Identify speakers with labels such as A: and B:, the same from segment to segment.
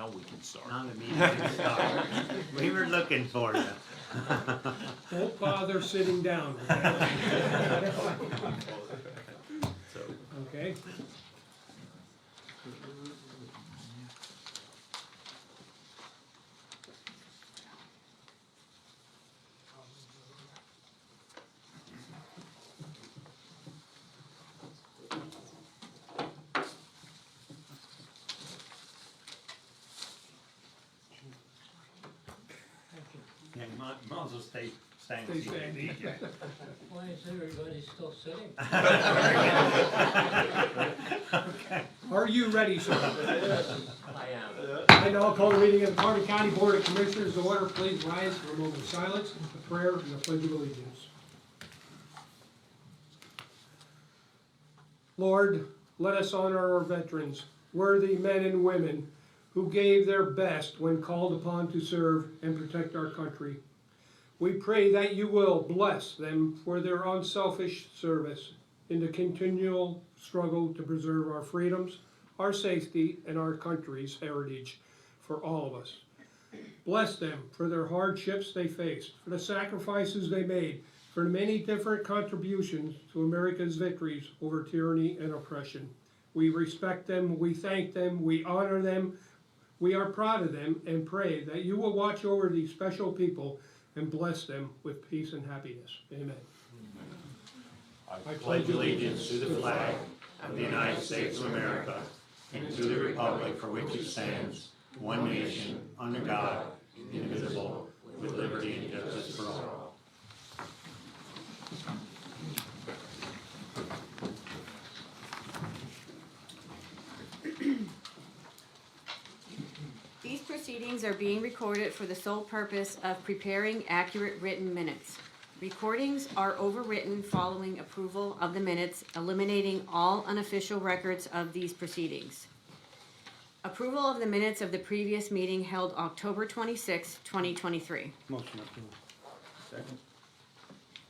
A: Now we can start.
B: Now the meeting can start. We were looking for you.
C: Don't bother sitting down.
A: So,
C: Okay?
B: Yeah, you might as well stay
C: Stay standing.
D: Why is everybody still sitting?
C: Are you ready, sir?
D: I am.
C: I now call the meeting of the Carbon County Board of Commissioners to order. Please rise for a moment of silence, a prayer, and a pledge of allegiance. Lord, let us honor our veterans, worthy men and women who gave their best when called upon to serve and protect our country. We pray that you will bless them for their unselfish service in the continual struggle to preserve our freedoms, our safety, and our country's heritage for all of us. Bless them for their hardships they faced, for the sacrifices they made, for the many different contributions to America's victories over tyranny and oppression. We respect them, we thank them, we honor them, we are proud of them, and pray that you will watch over these special people and bless them with peace and happiness. Amen.
B: I pledge allegiance to the flag of the United States of America and to the republic for which it stands, one nation, under God, indivisible, with liberty and justice for all.
E: These proceedings are being recorded for the sole purpose of preparing accurate written minutes. Recordings are overwritten following approval of the minutes, eliminating all unofficial records of these proceedings. Approval of the minutes of the previous meeting held October 26, 2023.
B: Motion approved.
A: second?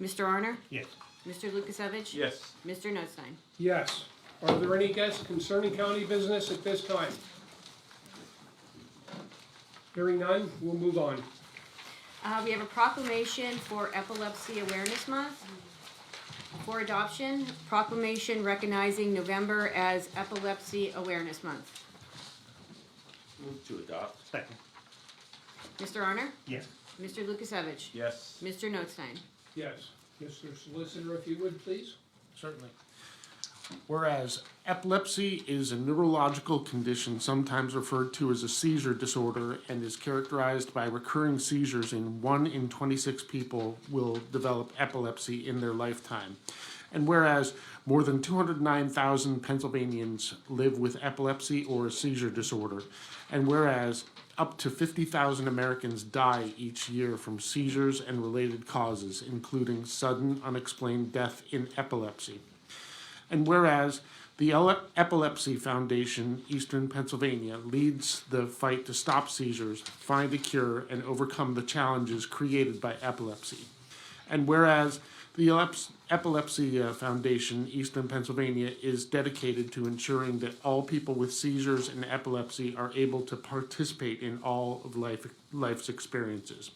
E: Mr. Arner?
B: Yes.
E: Mr. Lukasevich?
A: Yes.
E: Mr. Notstein?
C: Yes. Are there any guests concerning county business at this time? Hearing none, we'll move on.
E: We have a proclamation for Epilepsy Awareness Month. For adoption, proclamation recognizing November as Epilepsy Awareness Month.
A: Move to adopt.
B: Second.
E: Mr. Arner?
B: Yes.
E: Mr. Lukasevich?
A: Yes.
E: Mr. Notstein?
C: Yes. Mr. Solicitor, if you would, please.
F: Certainly. Whereas epilepsy is a neurological condition sometimes referred to as a seizure disorder and is characterized by recurring seizures in 1 in 26 people will develop epilepsy in their lifetime. And whereas more than 209,000 Pennsylvanians live with epilepsy or a seizure disorder, and whereas up to 50,000 Americans die each year from seizures and related causes, including sudden unexplained death in epilepsy. And whereas the Epilepsy Foundation, Eastern Pennsylvania, leads the fight to stop seizures, find a cure, and overcome the challenges created by epilepsy. And whereas the Epilepsy Foundation, Eastern Pennsylvania, is dedicated to ensuring that all people with seizures and epilepsy are able to participate in all of life's experiences.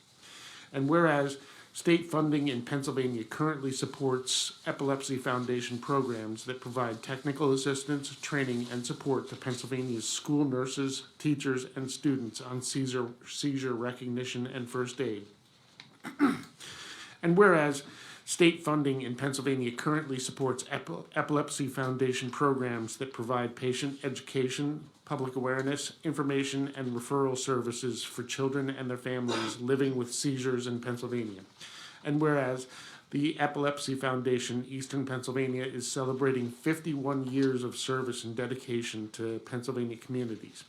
F: And whereas state funding in Pennsylvania currently supports Epilepsy Foundation programs that provide technical assistance, training, and support to Pennsylvania's school nurses, teachers, and students on seizure recognition and first aid. And whereas state funding in Pennsylvania currently supports Epilepsy Foundation programs that provide patient education, public awareness, information, and referral services for children and their families living with seizures in Pennsylvania. And whereas the Epilepsy Foundation Eastern Pennsylvania is celebrating 51 years of service and dedication to Pennsylvania communities.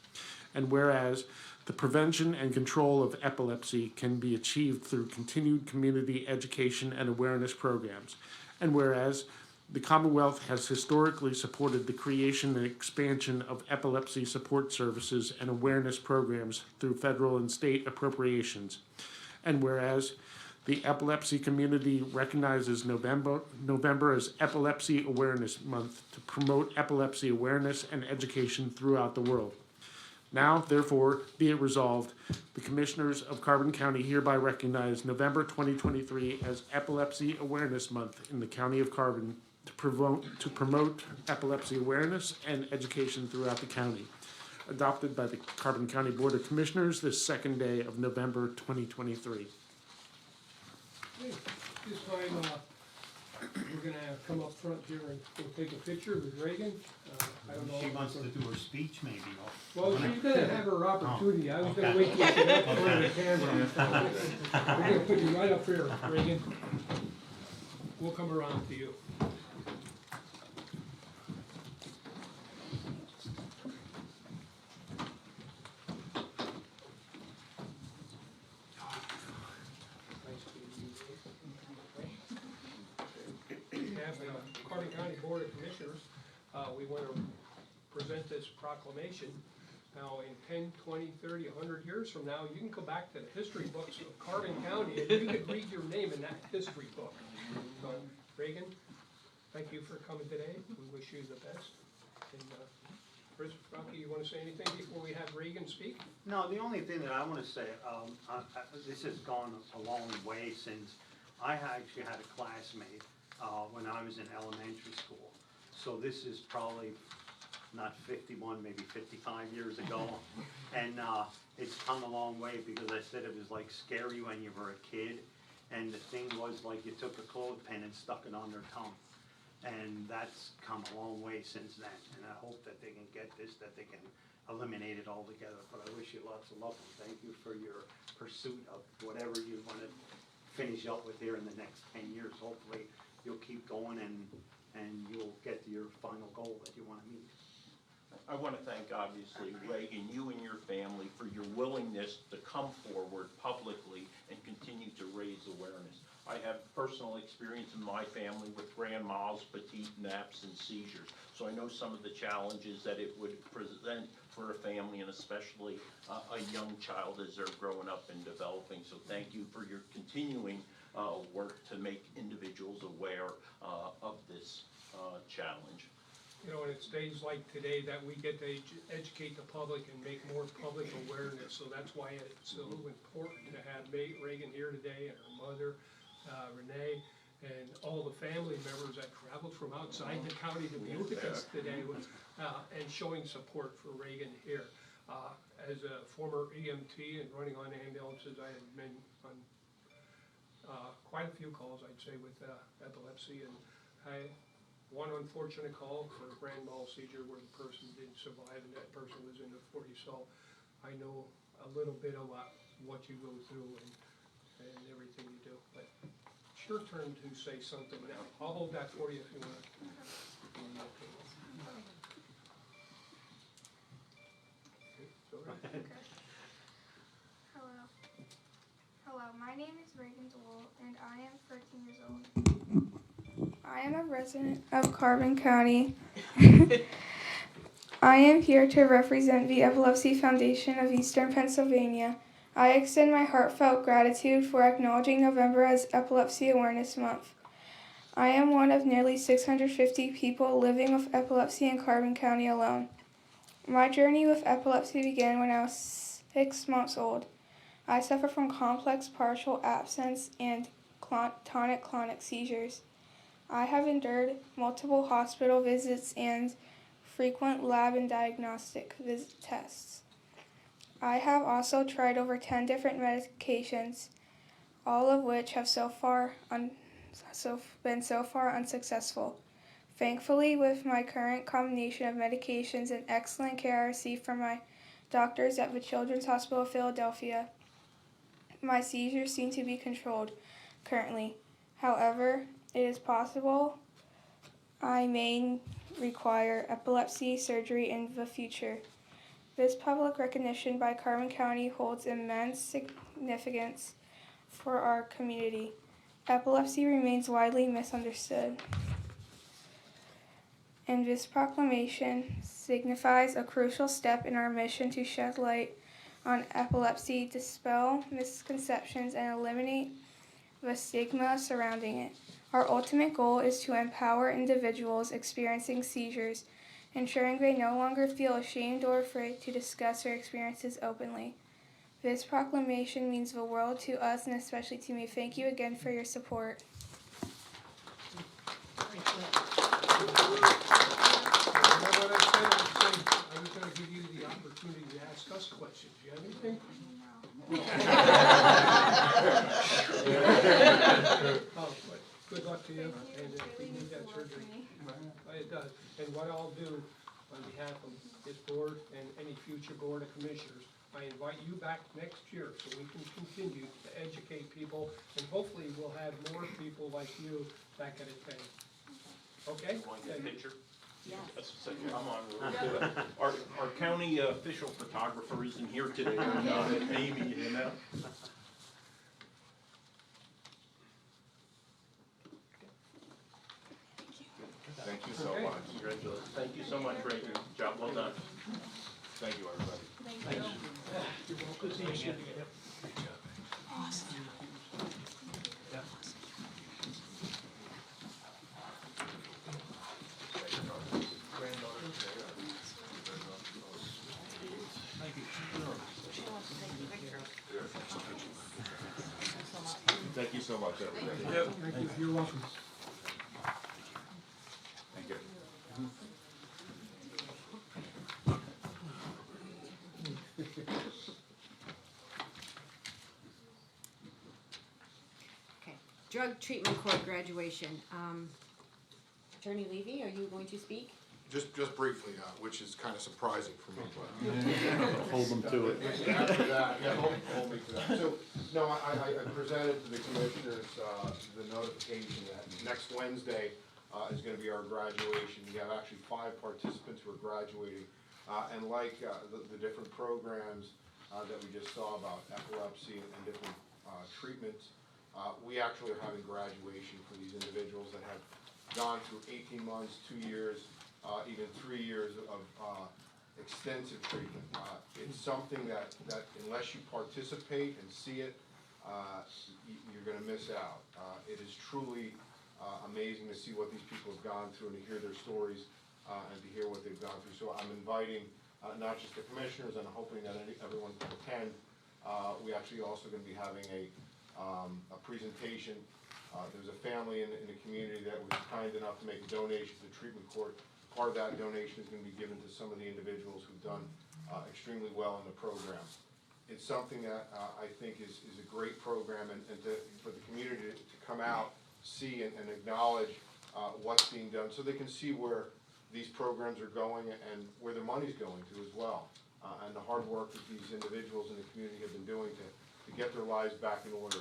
F: And whereas the prevention and control of epilepsy can be achieved through continued community education and awareness programs. And whereas the Commonwealth has historically supported the creation and expansion of epilepsy support services and awareness programs through federal and state appropriations. And whereas the epilepsy community recognizes November as Epilepsy Awareness Month to promote epilepsy awareness and education throughout the world. Now, therefore, be it resolved, the Commissioners of Carbon County hereby recognize November 2023 as Epilepsy Awareness Month in the County of Carbon to promote epilepsy awareness and education throughout the county. Adopted by the Carbon County Board of Commissioners this second day of November 2023.
C: This time, we're gonna come up front here and we'll take a picture with Reagan. I don't know.
B: She wants to do her speech, maybe.
C: Well, she's gonna have her opportunity. I was gonna wait till she got in front of the camera. We're gonna put you right up here, Reagan. We'll come around to you. As the Carbon County Board of Commissioners, we want to present this proclamation. Now, in 10, 20, 30, 100 years from now, you can go back to the history books of Carbon County and you could read your name in that history book. So, Reagan, thank you for coming today. We wish you the best. And, Chris, Rocky, you want to say anything before we have Reagan speak?
B: No, the only thing that I want to say, this has gone a long way since I actually had a classmate when I was in elementary school. So this is probably not 51, maybe 55 years ago. And it's come a long way because I said it was like scary when you were a kid. And the thing was like you took a clothespin and stuck it on their tongue. And that's come a long way since then. And I hope that they can get this, that they can eliminate it altogether. But I wish you lots of luck and thank you for your pursuit of whatever you want to finish up with here in the next 10 years. Hopefully you'll keep going and you'll get to your final goal that you want to meet.
G: I want to thank, obviously, Reagan, you and your family for your willingness to come forward publicly and continue to raise awareness. I have personal experience in my family with grand mal, petite naps, and seizures. So I know some of the challenges that it would present for a family and especially a young child as they're growing up and developing. So thank you for your continuing work to make individuals aware of this challenge.
C: You know, and it's days like today that we get to educate the public and make more public awareness. So that's why it's so important to have Reagan here today and her mother, Renee, and all the family members that traveled from outside the county to be with us today and showing support for Reagan here. As a former EMT and running on ambulances, I had been on quite a few calls, I'd say, with epilepsy, and one unfortunate call for a grand mal seizure where the person didn't survive and that person was in the 40s. So I know a little bit about what you go through and everything you do. But it's your turn to say something now. I'll hold that for you if you want.
H: Hello, my name is Reagan Dewalt and I am 13 years old. I am a resident of Carbon County. I am here to represent the Epilepsy Foundation of Eastern Pennsylvania. I extend my heartfelt gratitude for acknowledging November as Epilepsy Awareness Month. I am one of nearly 650 people living with epilepsy in Carbon County alone. My journey with epilepsy began when I was 6 months old. I suffer from complex partial absence and tonic-clonic seizures. I have endured multiple hospital visits and frequent lab and diagnostic tests. I have also tried over 10 different medications, all of which have been so far unsuccessful. Thankfully, with my current combination of medications and excellent care I receive from my doctors at the Children's Hospital of Philadelphia, my seizures seem to be controlled currently. However, it is possible I may require epilepsy surgery in the future. This public recognition by Carbon County holds immense significance for our community. Epilepsy remains widely misunderstood, and this proclamation signifies a crucial step in our mission to shed light on epilepsy, dispel misconceptions, and eliminate the stigma surrounding it. Our ultimate goal is to empower individuals experiencing seizures ensuring they no longer feel ashamed or afraid to discuss their experiences openly. This proclamation means the world to us and especially to me. Thank you again for your support.
C: I was gonna give you the opportunity to ask us questions. Do you have anything? Oh, good luck to you, and if you need that surgery, it does. And what I'll do on behalf of this board and any future board of commissioners, I invite you back next year so we can continue to educate people, and hopefully we'll have more people like you that can attend. Okay?
G: Want to get a picture?
E: Yes.
G: That's a second. Come on, we'll do it. Our county official photographer isn't here today, maybe, you know?
A: Thank you so
C: Okay.
A: much.
G: Congratulations. Thank you so much, Ray. Job well done.
A: Thank you, everybody.
C: You're welcome. Good seeing you.
A: Thank you so much, everybody.
C: Thank you. You're welcome.
A: Thank you.
E: Okay, drug treatment court graduation. Attorney Levy, are you going to speak?
I: Just briefly, which is kind of surprising for me, but.
G: Hold them to it.
I: After that, yeah, hold me to that. So, no, I presented to the commissioners, the notification that next Wednesday, is gonna be our graduation. We have actually 5 participants who are graduating. And like, the different programs, that we just saw about epilepsy and different, treatments, we actually are having graduation for these individuals that have gone through 18 months, 2 years, even 3 years of extensive treatment. It's something that unless you participate and see it, you're gonna miss out. It is truly amazing to see what these people have gone through and to hear their stories and to hear what they've gone through. So I'm inviting not just the commissioners, and I'm hoping that everyone can attend. We actually also gonna be having a presentation. There's a family in the community that was kind enough to make a donation to the treatment court. Part of that donation is gonna be given to some of the individuals who've done extremely well in the program. It's something that I think is a great program, and for the community to come out, see and acknowledge what's being done, so they can see where these programs are going and where their money's going to as well. And the hard work that these individuals in the community have been doing to get their lives back in order.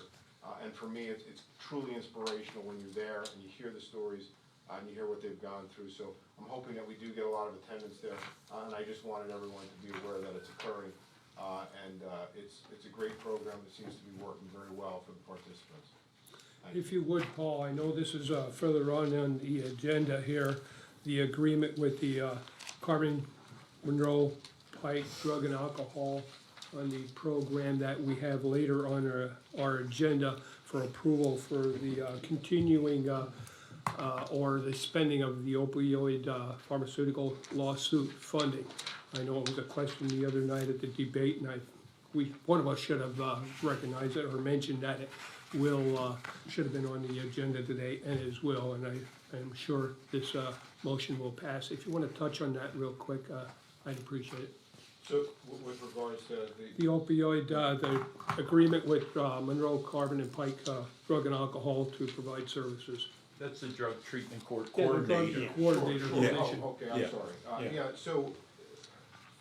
I: And for me, it's truly inspirational when you're there and you hear the stories and you hear what they've gone through. So I'm hoping that we do get a lot of attendance there, and I just wanted everyone to be aware that it's occurring. It's a great program that seems to be working very well for the participants.
C: If you would, Paul, I know this is further on the agenda here, the agreement with the Carmen Monroe Pike Drug and Alcohol on the program that we have later on our agenda for approval for the continuing or the spending of the opioid pharmaceutical lawsuit funding. I know it was a question the other night at the debate, and one of us should have recognized it or mentioned that it should have been on the agenda today, and it will, and I am sure this motion will pass. If you want to touch on that real quick, I'd appreciate it.
I: So with regards to
C: The opioid, the agreement with Monroe, Carbon, and Pike Drug and Alcohol to provide services.
A: That's the drug treatment court
C: Yeah, the drug
A: coordinator.
C: coordinator
A: Yeah.
C: position.
I: Oh, okay, I'm
A: Yeah.
I: sorry.
A: Yeah.
I: So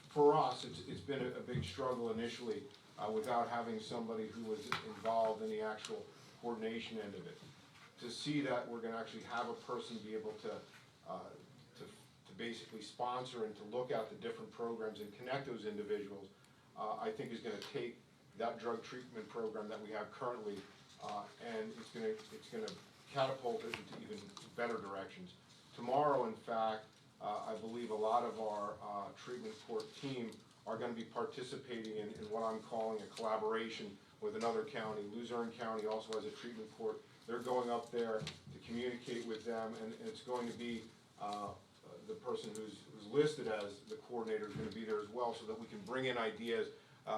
I: for us, it's been a big struggle initially without having somebody who was involved in the actual coordination end of it. To see that we're gonna actually have a person be able to basically sponsor and to look at the different programs and connect those individuals, I think is gonna take that drug treatment program that we have currently, and it's gonna catapult it into even better directions. Tomorrow, in fact, I believe a lot of our treatment court team are gonna be participating in what I'm calling a collaboration with another county. Luzerne County also has a treatment court. They're going up there to communicate with them, and it's going to be the person who's listed as the coordinator is gonna be there as well, so that we can bring in ideas.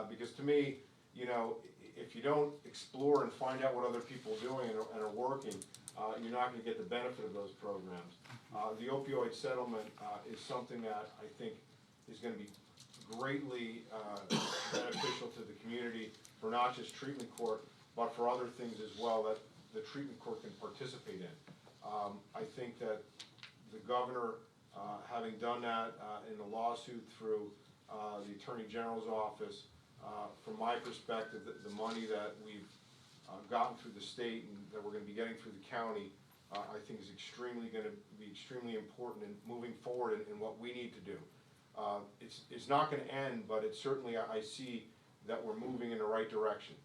I: Because to me, you know, if you don't explore and find out what other people are doing and are working, you're not gonna get the benefit of those programs. The opioid settlement is something that I think is gonna be greatly beneficial to the community for not just treatment court, but for other things as well that the treatment court can participate in. I think that the governor, having done that in the lawsuit through the Attorney General's office, from my perspective, the money that we've gotten through the state and that we're gonna be getting through the county, I think is gonna be extremely important in moving forward in what we need to do. It's not gonna end, but it's certainly, I see that we're moving in the right direction.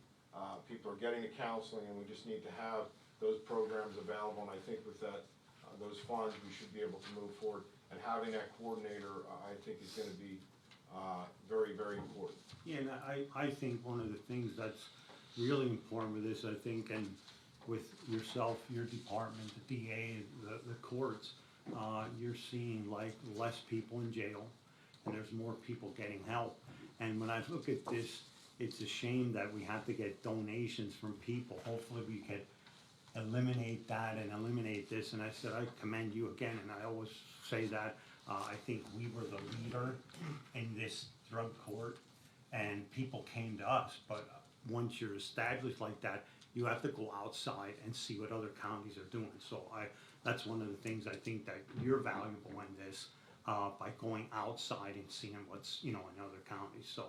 I: People are getting the counseling, and we just need to have those programs available, and I think with that, those funds, we should be able to move forward. And having that coordinator, I think is gonna be very, very important.
B: Yeah, and I think one of the things that's really important with this, I think, and with yourself, your department, the DA, the courts, you're seeing like less people in jail, and there's more people getting help. And when I look at this, it's a shame that we have to get donations from people. Hopefully we could eliminate that and eliminate this. And I said, I commend you again, and I always say that, I think we were the leader in this drug court, and people came to us. But once you're established like that, you have to go outside and see what other counties are doing. So that's one of the things I think that you're valuable in this, by going outside and seeing what's, you know, in other counties. So,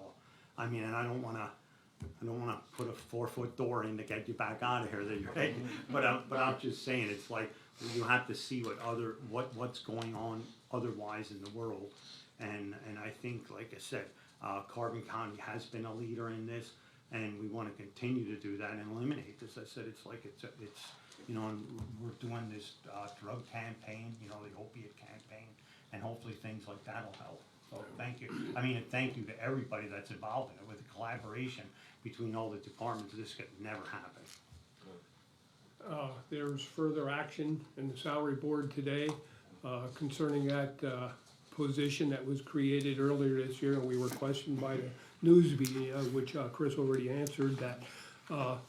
B: I mean, and I don't wanna put a 4-foot door in to get you back out of here that you're taking, but I'm just saying, it's like, you have to see what's going on otherwise in the world. And I think, like I said, Carbon County has been a leader in this, and we wanna continue to do that and eliminate this. I said, it's like, it's, you know, and we're doing this, drug campaign, you know, the opiate campaign, and hopefully things like that'll help. So thank you. I mean, and thank you to everybody that's involved in it. With the collaboration between all the departments, this could never happen.
C: There's further action in the salary board today concerning that position that was created earlier this year, and we were questioned by the news media, which Chris already answered, that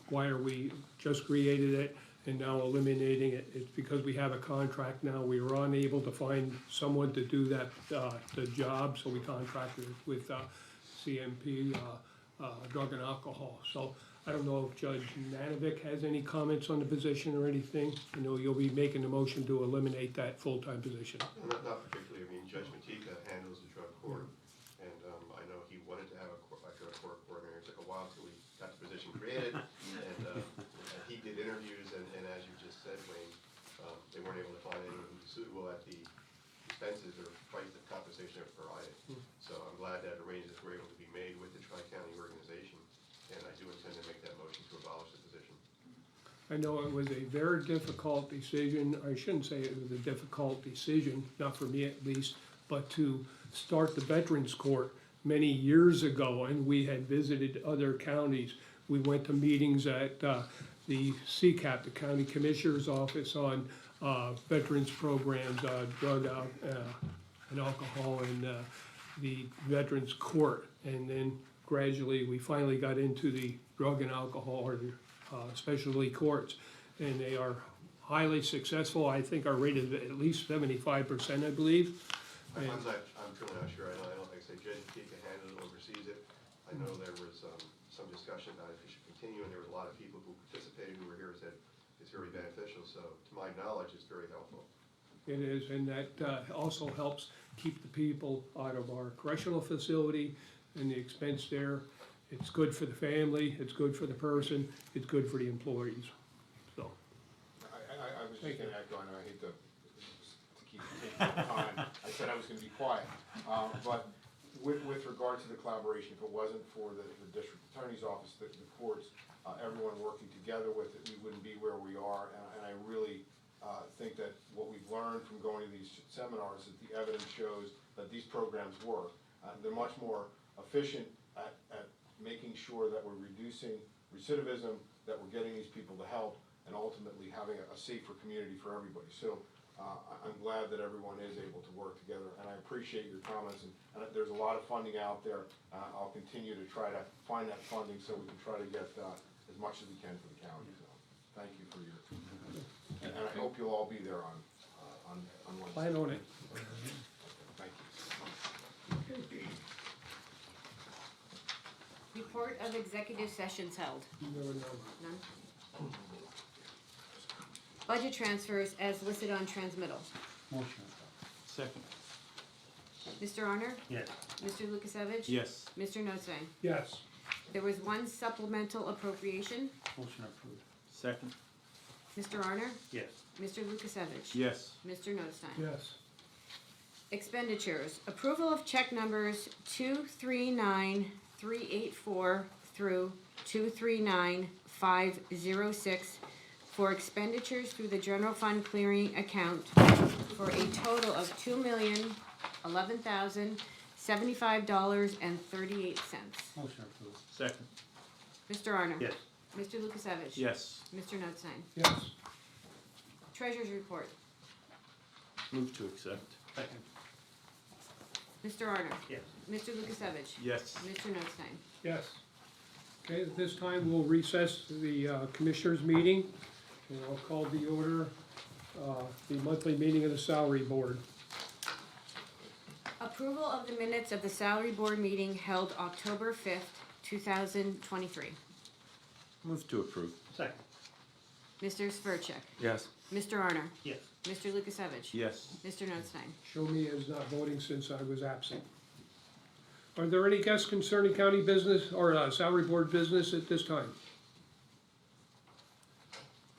C: why are we just created it and now eliminating it? It's because we have a contract now. We were unable to find someone to do that, the job, so we contracted with CMP, Drug and Alcohol. So I don't know if Judge Nanovic has any comments on the position or anything. You know, you'll be making the motion to eliminate that full-time position.
J: Not particularly. I mean, Judge Matika handles the drug court, and I know he wanted to have a drug court coordinator. It took a while till we got the position created, and he did interviews, and as you just said, Wayne, they weren't able to find anyone who was suitable at the expenses or price of compensation they provided. So I'm glad that arrangements were able to be made with the Tri-County organization, and I do intend to make that motion to abolish the position.
C: I know it was a very difficult decision. I shouldn't say it was a difficult decision, not for me at least, but to start the Veterans Court many years ago, and we had visited other counties. We went to meetings at the CCAP, the County Commissioner's Office, on veterans programs, drug and alcohol, and the Veterans Court. And then gradually, we finally got into the drug and alcohol, or the specialty courts, and they are highly successful. I think our rate is at least 75%, I believe.
J: I'm truly not sure. I don't like I say, Judge Matika handles it, oversees it. I know there was some discussion about if it should continue, and there were a lot of people who participated who were here and said it's very beneficial. So to my knowledge, it's very helpful.
C: It is, and that also helps keep the people out of our correctional facility and the expense there. It's good for the family, it's good for the person, it's good for the employees, so.
I: I was just gonna echo, and I hate to keep taking the time, I said I was gonna be quiet. But with regard to the collaboration, if it wasn't for the district attorney's office, the courts, everyone working together with it, we wouldn't be where we are. And I really think that what we've learned from going to these seminars is the evidence shows that these programs work. They're much more efficient at making sure that we're reducing recidivism, that we're getting these people to help, and ultimately having a safer community for everybody. So I'm glad that everyone is able to work together, and I appreciate your comments, and there's a lot of funding out there. I'll continue to try to find that funding so we can try to get as much as we can for the county, so thank you for your, and I hope you'll all be there on Wednesday.
C: Plan on it.
I: Thank you.
E: Report of executive sessions held.
C: No, no.
E: None. Budget transfers as listed on transmittal.
B: Motion.
A: Second.
E: Mr. Arner?
B: Yes.
E: Mr. Lukasevich?
A: Yes.
E: Mr. Notstein?
C: Yes.
E: There was one supplemental appropriation.
B: Motion approved.
A: Second.
E: Mr. Arner?
B: Yes.
E: Mr. Lukasevich?
A: Yes.
E: Mr. Notstein?
C: Yes.
E: Expenditures. Approval of check numbers 239384 through 239506 for expenditures through the general fund clearing account for a total of $2,011,075.38.
B: Motion approved.
A: Second.
E: Mr. Arner?
B: Yes.
E: Mr. Lukasevich?
A: Yes.
E: Mr. Notstein?
C: Yes.
E: Treasurer's report.
A: Move to accept.
B: Second.
E: Mr. Arner?
B: Yes.
E: Mr. Lukasevich?
A: Yes.
E: Mr. Notstein?
C: Yes. Okay, at this time, we'll recess the commissioners' meeting, and I'll call the order, the monthly meeting of the salary board.
E: Approval of the minutes of the salary board meeting held October 5th, 2023.
A: Move to approve.
B: Second.
E: Mr. Svercek?
A: Yes.
E: Mr. Arner?
B: Yes.
E: Mr. Lukasevich?
A: Yes.
E: Mr. Notstein?
C: Show me as not voting since I was absent. Are there any guests concerning county business or salary board business at this time?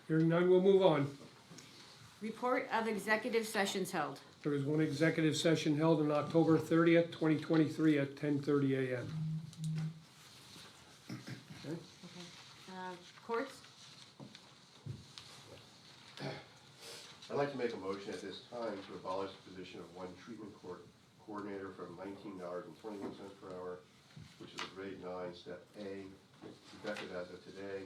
C: Hearing none, we'll move on.
E: Report of executive sessions held.
C: There was one executive session held on October 30th, 2023 at 10:30 a.m.
E: Courts?
J: I'd like to make a motion at this time to abolish the position of one treatment coordinator from $19.21 per hour, which is a grade 9, step A, effective as of today,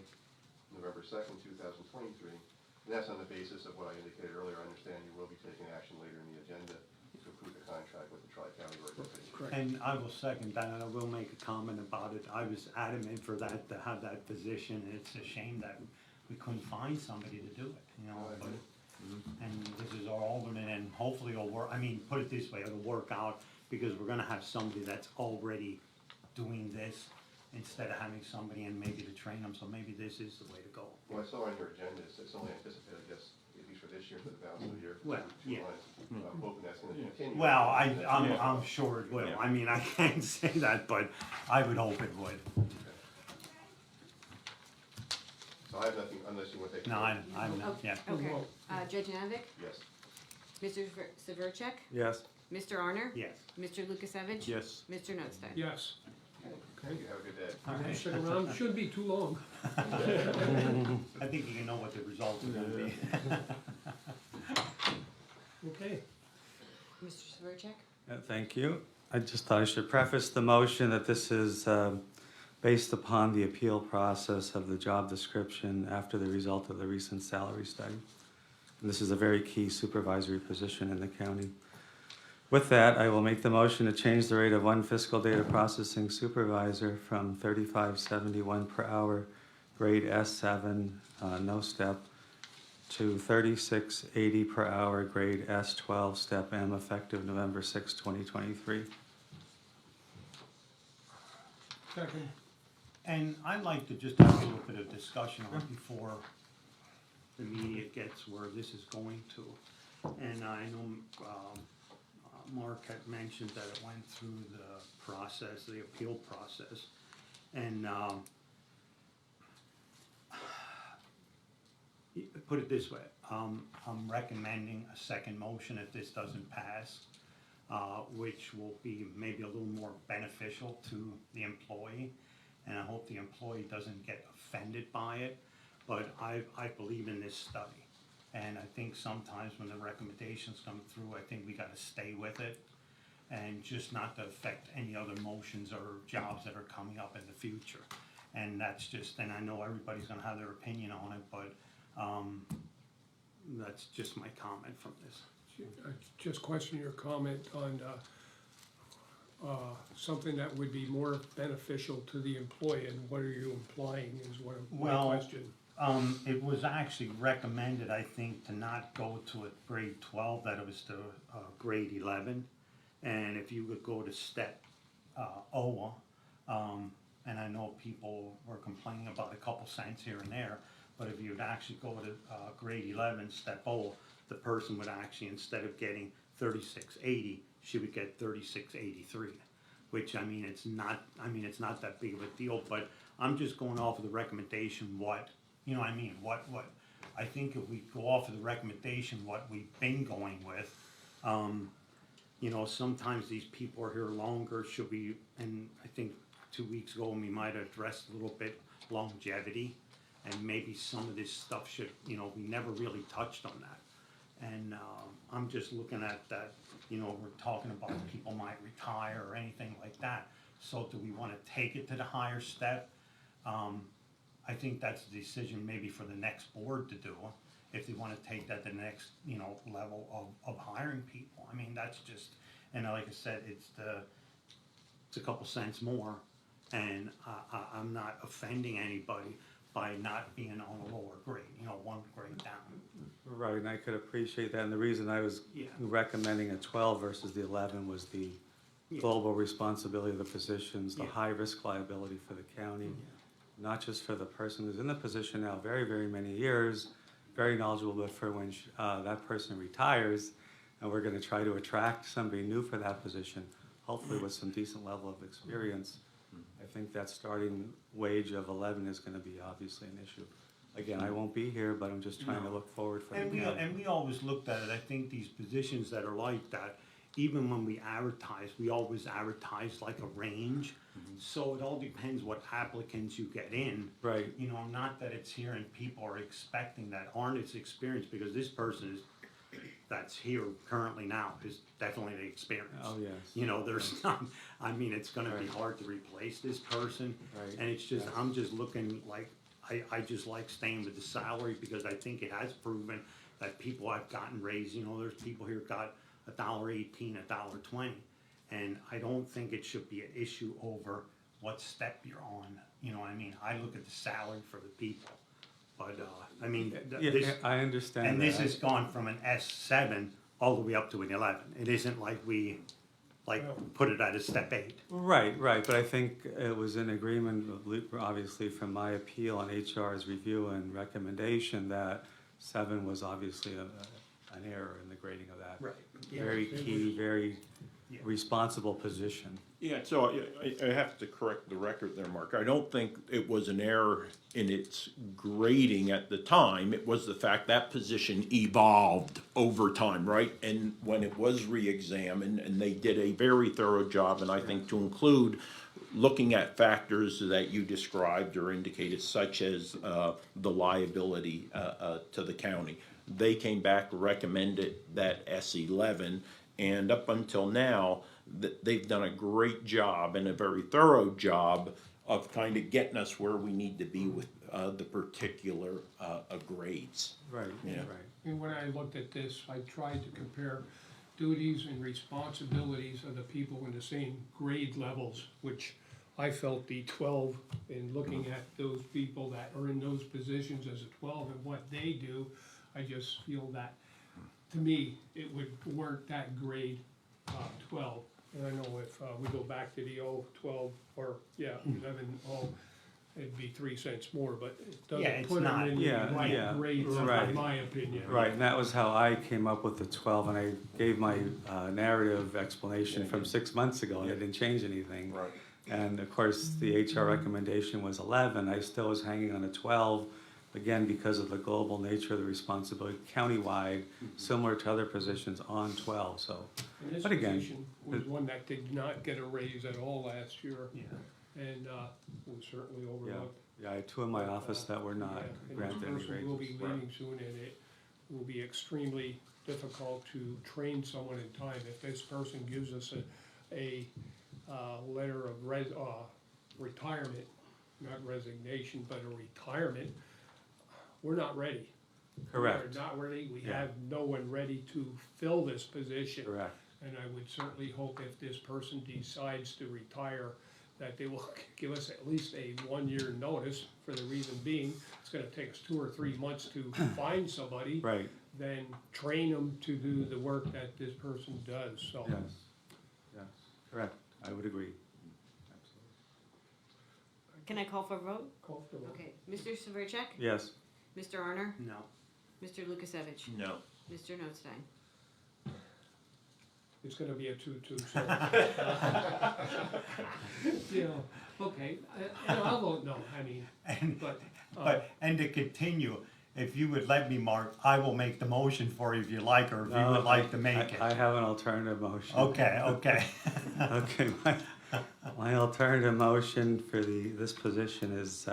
J: November 2nd, 2023. And that's on the basis of what I indicated earlier. I understand you will be taking action later in the agenda to approve the contract with the Tri-County organization.
C: Correct.
B: And I will second that, and I will make a comment about it. I was adamant for that, to have that position. It's a shame that we couldn't find somebody to do it, you know, but, and this is our alderman, and hopefully it'll work, I mean, put it this way, it'll work out, because we're gonna have somebody that's already doing this, instead of having somebody and maybe to train them, so maybe this is the way to go.
J: Well, I saw on your agenda, it's only anticipated, I guess, at least for this year, for the balance of the year.
B: Well,
J: two
B: yeah.
J: months. I'm hoping that's gonna continue.
B: Well, I'm sure it will, I mean, I can't say that, but I would hope it would.
J: So I have nothing, unless you want to take.
B: No, I'm, yeah.
E: Okay. Judge Nanovic?
J: Yes.
E: Mr. Severcek?
A: Yes.
E: Mr. Arner?
B: Yes.
E: Mr. Lukasevich?
A: Yes.
E: Mr. Notstein?
C: Yes.
J: Thank you, have a good day.
B: All right.
C: Stick around, shouldn't be too long.
B: I think you can know what the results are gonna be.
C: Okay.
E: Mr. Severcek?
K: Thank you. I just thought I should preface the motion that this is based upon the appeal process of the job description after the result of the recent salary study. And this is a very key supervisory position in the county. With that, I will make the motion to change the rate of one fiscal data processing supervisor from $35.71 per hour, grade S7, no step, to $36.80 per hour, grade S12, step M, effective November 6, 2023.
C: Second.
B: And I'd like to just have a little bit of discussion on it before the media gets where this is going to. And I know, Mark had mentioned that it went through the process, the appeal process. And, put it this way, I'm recommending a second motion if this doesn't pass, which will be maybe a little more beneficial to the employee. And I hope the employee doesn't get offended by it, but I believe in this study. And I think sometimes when the recommendations come through, I think we gotta stay with it and just not to affect any other motions or jobs that are coming up in the future. And that's just, and I know everybody's gonna have their opinion on it, but, That's just my comment from this.
C: Just question your comment on something that would be more beneficial to the employee, and what are you implying is what my
B: Well,
C: question.
B: It was actually recommended, I think, to not go to a grade 12, that it was to grade 11. And if you would go to step OWA, and I know people were complaining about a couple cents here and there, but if you would actually go to grade 11, step OWA, the person would actually, instead of getting 3680, she would get 3683, which, I mean, it's not that big of a deal, but I'm just going off of the recommendation, what, you know what I mean, what, I think if we go off of the recommendation, what we've been going with, you know, sometimes these people are here longer, should we, and I think 2 weeks ago, we might have addressed a little bit longevity, and maybe some of this stuff should, you know, we never really touched on that. And I'm just looking at that, you know, we're talking about people might retire or anything like that. So do we want to take it to the higher step? I think that's a decision maybe for the next board to do, if they want to take that to the next, you know, level of hiring people. I mean, that's just, and like I said, it's a couple cents more, and I'm not offending anybody by not being on a lower grade, you know, one grade down.
K: Right, and I could appreciate that, and the reason I was
B: Yeah.
K: recommending a 12 versus the 11 was the global responsibility of the positions, the
B: Yeah.
K: high-risk liability for the county, not just for the person who's in the position now very, very many years, very knowledgeable, but for when that person retires, and we're gonna try to attract somebody new for that position, hopefully with some decent level of experience. I think that starting wage of 11 is gonna be obviously an issue. Again, I won't be here, but I'm just trying to look forward for the county.
B: And we always looked at it, I think these positions that are like that, even when we advertise, we always advertise like a range. So it all depends what applicants you get in.
K: Right.
B: You know, not that it's here and people are expecting that aren't as experienced, because this person that's here currently now is definitely the experience.
K: Oh, yes.
B: You know, there's not, I mean, it's gonna be
K: Right.
B: hard to replace this person.
K: Right.
B: And it's just,
K: Yes.
B: I'm just looking like, I just like staying with the salary, because I think it has proven that people have gotten raised, you know, there's people here got $1.18, $1.20. And I don't think it should be an issue over what step you're on, you know what I mean? I look at the salary for the people, but, I mean,
K: Yeah,
B: this.
K: I understand
B: And this
K: that.
B: has gone from an S7 all the way up to an 11. It isn't like we, put it at a step 8.
K: Right, but I think it was in agreement, obviously, from my appeal on HR's review and recommendation that 7 was obviously an error in the grading of that.
B: Right.
K: Very key, very
B: Yeah.
K: responsible position.
G: Yeah, so I have to correct the record there, Mark. I don't think it was an error in its grading at the time. It was the fact that position evolved over time, right? And when it was re-examined, and they did a very thorough job, and I think to include looking at factors that you described or indicated, such as the liability to the county. They came back, recommended that S11, and up until now, they've done a great job and a very thorough job of kind of getting us where we need to be with the particular grades.
K: Right,
G: Yeah.
K: right.
C: And when I looked at this, I tried to compare duties and responsibilities of the people in the same grade levels, which I felt the 12, in looking at those people that are in those positions as a 12 and what they do, I just feel that, to me, it would warrant that grade 12. And I know if we go back to the 12, or, 11, it'd be 3 cents more, but it
B: Yeah,
C: doesn't
B: it's
C: put them
B: not.
C: in the
K: Yeah,
C: right
K: yeah,
C: grades,
K: right.
C: in my opinion.
K: Right, and that was how I came up with the 12, and I gave my narrative explanation from 6 months ago, and I didn't change anything.
G: Right.
K: And of course, the HR recommendation was 11, I still was hanging on a 12, again, because of the global nature of the responsibility countywide, similar to other positions on 12, so.
C: And this
K: But again,
C: position was one that did not get a raise at all last year,
B: Yeah.
C: and was certainly
K: Yeah,
C: overlooked.
K: yeah, I had 2 in my office that were not
C: Yeah, and
K: granted any
C: this person will be
K: raises.
C: leaving soon, and it will be extremely difficult to train someone in time. If this person gives us a letter of retirement, not resignation, but a retirement, we're not ready.
K: Correct.
C: We are not ready, we
K: Yeah.
C: have no one ready to fill this position.
K: Correct.
C: And I would certainly hope if this person decides to retire, that they will give us at least a 1-year notice, for the reason being, it's gonna take us 2 or 3 months to find somebody.
K: Right,
C: Then train them to do the work that this person does, so.
K: yes, yes, correct, I would agree.
E: Can I call for a vote?
C: Call for the vote.
E: Okay, Mr. Severcek?
K: Yes,
E: Mr. Arner?
B: No.
E: Mr. Lukasevich?
G: No.
E: Mr. Notstein?
C: It's gonna be a 2-2, so. You know, okay, I'll vote no, I mean,
B: And,
C: but,
B: and to continue, if you would let me, Mark, I will make the motion for you if you like, or if you
K: No,
B: would like to make it.
K: I have an alternative motion.
B: Okay, okay.
K: Okay, my alternative motion for this position is,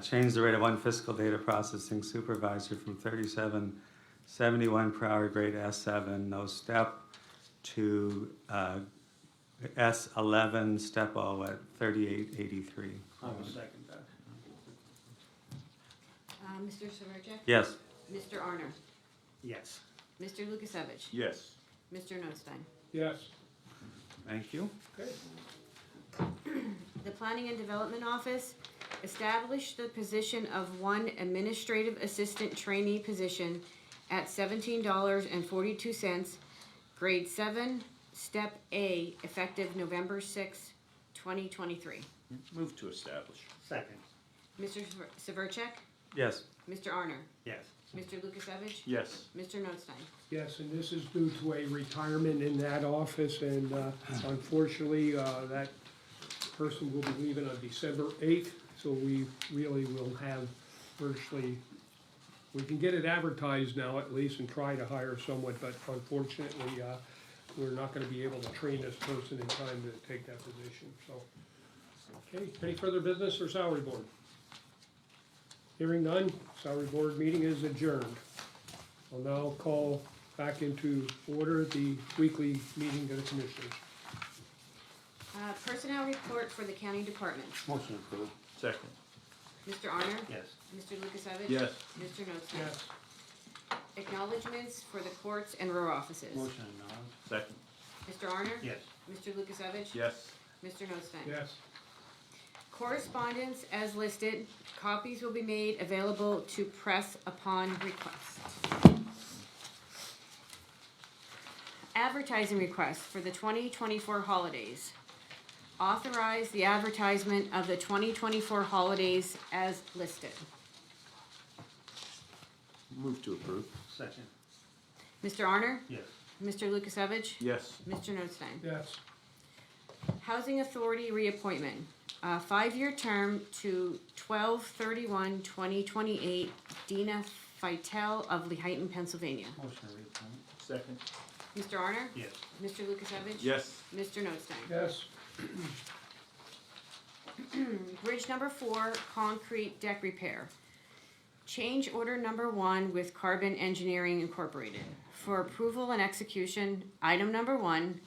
K: change the rate of one fiscal data processing supervisor from 37.71 per hour grade S7, no step, to, S11 step O at 38.83.
B: I will second that.
E: Mr. Severcek?
K: Yes,
E: Mr. Arner?
B: Yes.
E: Mr. Lukasevich?
G: Yes.
E: Mr. Notstein?
C: yes,
K: thank you.
C: okay.
E: The Planning and Development Office established the position of one administrative assistant trainee position at $17.42, grade 7, step A, effective November 6, 2023.
G: Move to establish.
B: Second.
E: Mr. Severcek?
K: Yes,
E: Mr. Arner?
B: Yes.
E: Mr. Lukasevich?
G: Yes.
E: Mr. Notstein?
C: Yes, and this is due to a retirement in that office, and unfortunately, that person will be leaving on December 8th, so we really will have virtually, we can get it advertised now at least and try to hire someone, but unfortunately, we're not gonna be able to train this person in time to take that position, so. Okay, any further business or salary board? Hearing none, salary board meeting is adjourned. I'll now call back into order the weekly meeting of the commissioners.
E: Personnel report for the county departments.
B: Motion approved.
G: Second.
E: Mr. Arner?
B: Yes.
E: Mr. Lukasevich?
G: Yes.
E: Mr. Notstein?
C: Yes.
E: Acknowledgements for the courts and row offices.
B: Motion acknowledged.
G: Second.
E: Mr. Arner?
B: Yes.
E: Mr. Lukasevich?
G: Yes.
E: Mr. Notstein?
C: Yes.
E: Correspondence as listed, copies will be made available to press upon request. Advertising request for the 2024 holidays. Authorize the advertisement of the 2024 holidays as listed.
A: Move to approve.
B: Second.
E: Mr. Arner?
B: Yes.
E: Mr. Lukasevich?
A: Yes.
E: Mr. Notstein?
C: Yes.
E: Housing Authority reappointment, 5-year term to 12/31/2028. Dina Fitel of Lehighton, Pennsylvania.
B: Motion to reappoint.
G: Second.
E: Mr. Arner?
B: Yes.
E: Mr. Lukasevich?
A: Yes.
E: Mr. Notstein?
C: Yes.
E: Bridge number 4, concrete deck repair. Change order number 1 with Carbon Engineering Incorporated. For approval and execution, item number 1,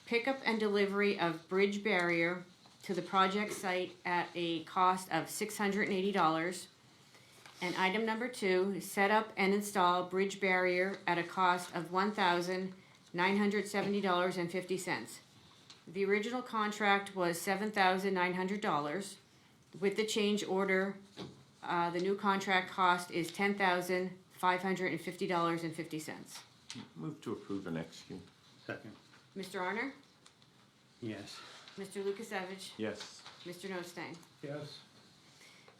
E: pickup and delivery of bridge barrier to the project site at a cost of $680. And item number 2, set up and install bridge barrier at a cost of $1,970.50. The original contract was $7,900. With the change order, the new contract cost is $10,550.50.
A: Move to approve and execute.
B: Second.
E: Mr. Arner?
B: Yes.
E: Mr. Lukasevich?
A: Yes.
E: Mr. Notstein?
C: Yes.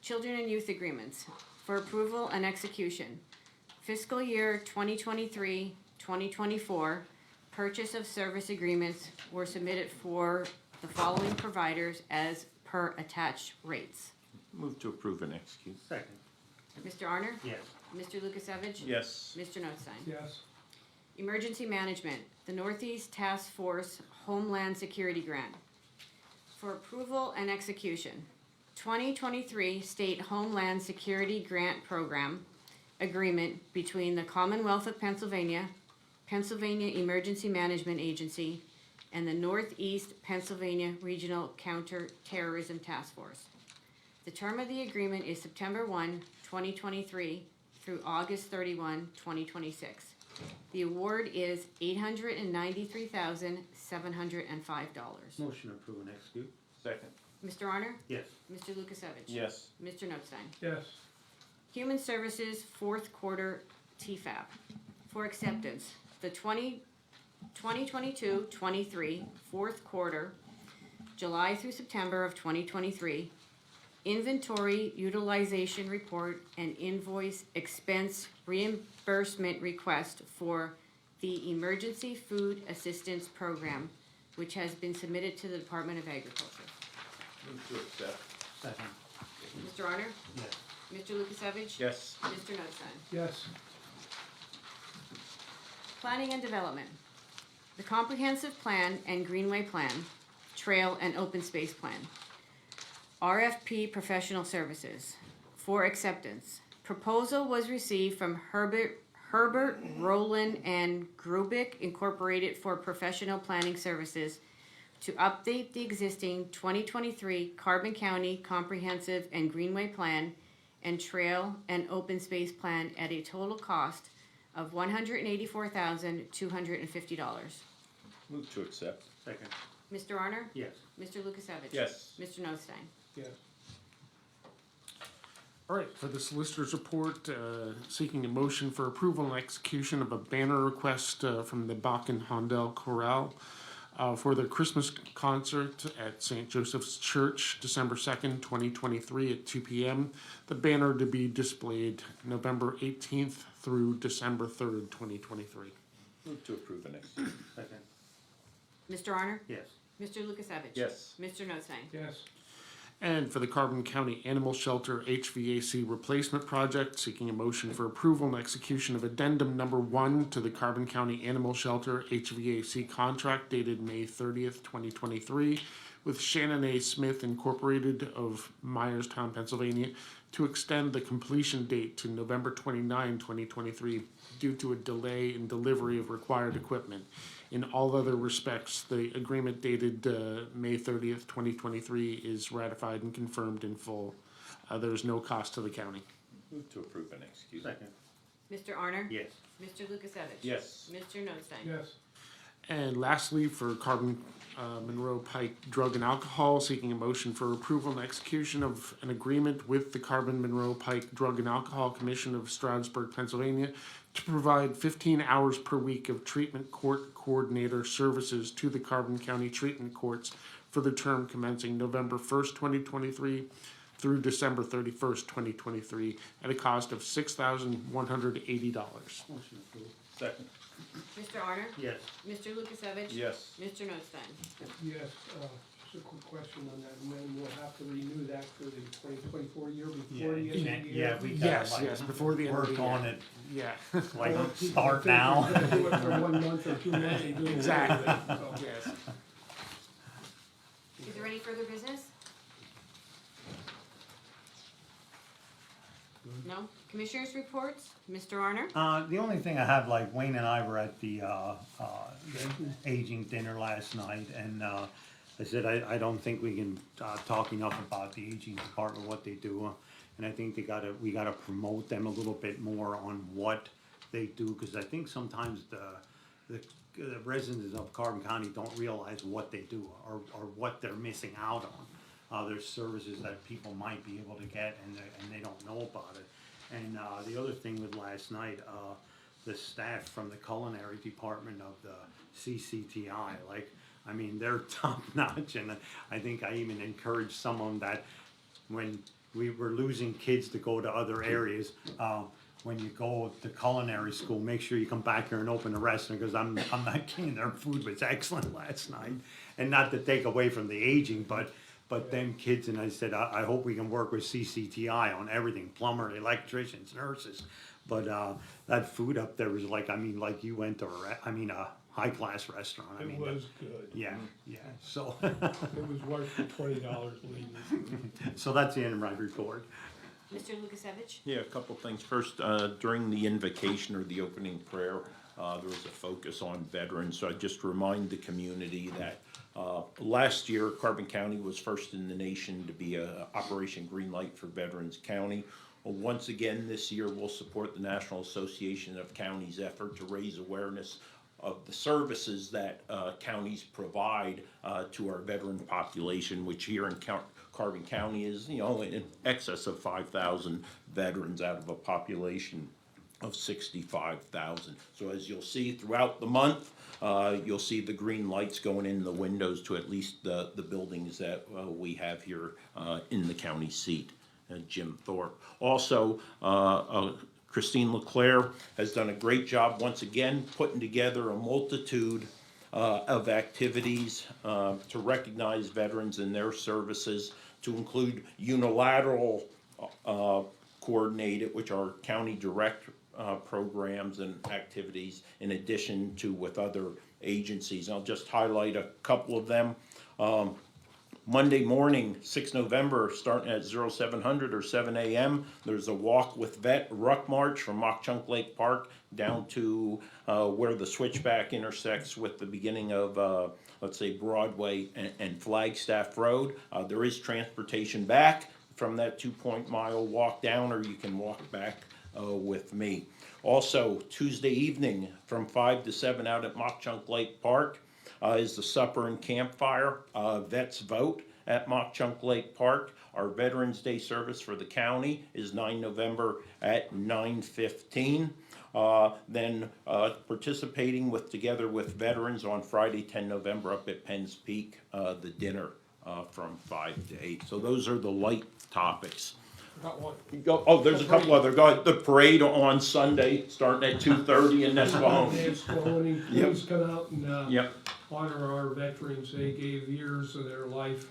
E: Children and youth agreements for approval and execution. Fiscal year 2023-2024, purchase of service agreements were submitted for the following providers as per attached rates.
A: Move to approve and execute.
B: Second.
E: Mr. Arner?
B: Yes.
E: Mr. Lukasevich?
G: Yes.
E: Mr. Notstein?
C: Yes.
E: Emergency Management, the Northeast Task Force Homeland Security Grant. For approval and execution, 2023 State Homeland Security Grant Program Agreement between the Commonwealth of Pennsylvania, Pennsylvania Emergency Management Agency, and the Northeast Pennsylvania Regional Counterterrorism Task Force. The term of the agreement is September 1, 2023 through August 31, 2026. The award is $893,705.
B: Motion to approve and execute.
A: Second.
E: Mr. Honor?
B: Yes.
E: Mr. Lukasevich?
A: Yes.
E: Mr. Notstein?
C: yes,
E: Human Services fourth quarter TFAP. For acceptance, the 2022-23 fourth quarter, July through September of 2023, inventory utilization report and invoice expense reimbursement request for the Emergency Food Assistance Program, which has been submitted to the Department of Agriculture.
A: Move to accept.
B: Second.
E: Mr. Honor?
B: Yes.
E: Mr. Lukasevich?
A: Yes.
E: Mr. Notstein?
C: yes,
E: Planning and Development. The Comprehensive Plan and Greenway Plan, Trail and Open Space Plan. RFP Professional Services. For acceptance. Proposal was received from Herbert Rowland and Grubik Incorporated for professional planning services to update the existing 2023 Carbon County Comprehensive and Greenway Plan and Trail and Open Space Plan at a total cost of $184,250.
A: Move to accept.
B: Second.
E: Mr. Arner?
B: Yes.
E: Mr. Lukasevich?
A: Yes.
E: Mr. Notstein?
C: yes,
F: All right, for the solicitor's report, seeking a motion for approval and execution of a banner request from the Bach and Hondel Chorale for the Christmas concert at St. Joseph's Church, December 2nd, 2023 at 2 p.m. The banner to be displayed November 18th through December 3rd, 2023.
A: Move to approve and execute.
B: Second.
E: Mr. Arner?
B: Yes.
E: Mr. Lukasevich?
A: Yes.
E: Mr. Notstein?
C: yes,
F: And for the Carbon County Animal Shelter HVAC Replacement Project, seeking a motion for approval and execution of addendum number 1 to the Carbon County Animal Shelter HVAC contract dated May 30th, 2023, with Shannon A. Smith Incorporated of Myerstown, Pennsylvania, to extend the completion date to November 29, 2023, due to a delay in delivery of required equipment. In all other respects, the agreement dated May 30th, 2023 is ratified and confirmed in full. There is no cost to the county.
A: Move to approve and execute.
B: Second.
E: Mr. Arner?
B: Yes.
E: Mr. Lukasevich?
A: Yes.
E: Mr. Notstein?
C: yes,
F: And lastly, for Carbon Monroe Pike Drug and Alcohol, seeking a motion for approval and execution of an agreement with the Carbon Monroe Pike Drug and Alcohol Commission of Stroudsburg, Pennsylvania, to provide 15 hours per week of treatment court coordinator services to the Carbon County Treatment Courts for the term commencing November 1st, 2023 through December 31st, 2023 at a cost of $6,180.
B: Motion approved.
A: Second.
E: Mr. Arner?
B: Yes.
E: Mr. Lukasevich?
A: Yes.
E: Mr. Notstein?
C: yes. Just a quick question on that, and then we'll have to renew that for the 2024 year before the end of the year.
B: Yeah, we
F: Yes,
B: gotta
F: yes, before the end of the
B: work
F: year.
B: on it,
F: Yeah,
B: like,
C: Or people
B: start
C: think
B: now.
C: we're gonna do it for 1 month or 2 months and do it.
F: exactly.
C: So,
F: Yes.
E: Is there any further business? No? Commissioners' reports? Mr. Arner?
B: The only thing I have, like Wayne and I were at the aging dinner last night, and I said I don't think we can talk enough about the aging department, what they do, and I think we gotta promote them a little bit more on what they do, because I think sometimes the residents of Carbon County don't realize what they do or what they're missing out on. There's services that people might be able to get and they don't know about it. And the other thing with last night, the staff from the culinary department of the CCTI, like, I mean, they're top notch, and I think I even encouraged some of them that when we were losing kids to go to other areas, when you go to culinary school, make sure you come back here and open a restaurant, because I'm not kidding, their food was excellent last night. And not to take away from the aging, but them kids, and I said, I hope we can work with CCTI on everything, plumber, electricians, nurses. But that food up there was like, I mean, like you went to a high-class restaurant. I
C: It
B: mean,
C: was good.
B: yeah, so,
C: It was worth the $20 leaving.
B: so that's the end of my report.
E: Mr. Lukasevich?
G: Yeah, a couple things. First, during the invocation or the opening prayer, there was a focus on veterans. So I just remind the community that last year, Carbon County was first in the nation to be a Operation Green Light for Veterans County. Once again, this year, we'll support the National Association of Counties' effort to raise awareness of the services that counties provide to our veteran population, which here in Carbon County is, in excess of 5,000 veterans out of a population of 65,000. So as you'll see throughout the month, you'll see the green lights going in the windows to at least the buildings that we have here in the county seat, Jim Thorpe. Also, Christine Leclerc has done a great job once again putting together a multitude of activities to recognize veterans and their services, to include unilateral coordinated, which are county direct programs and activities, in addition to with other agencies. I'll just highlight a couple of them. Monday morning, 6 November, starting at 0700 or 7 a.m., there's a Walk with Vet Ruck March from Mock Chunk Lake Park down to where the switchback intersects with the beginning of, let's say, Broadway and Flagstaff Road. There is transportation back from that 2-mile walk down, or you can walk back with me. Also, Tuesday evening from 5 to 7 out at Mock Chunk Lake Park is the supper and campfire. Vets Vote at Mock Chunk Lake Park. Our Veterans Day service for the county is 9 November at 9:15. Then participating together with veterans on Friday, 10 November up at Penn's Peak, the dinner from 5 to 8. So those are the light topics.
C: Got one.
G: There's a couple other. The parade on Sunday, starting at 2:30 in Nesquahone.
C: Please come out and
G: Yep.
C: honor our veterans. They gave years of their life.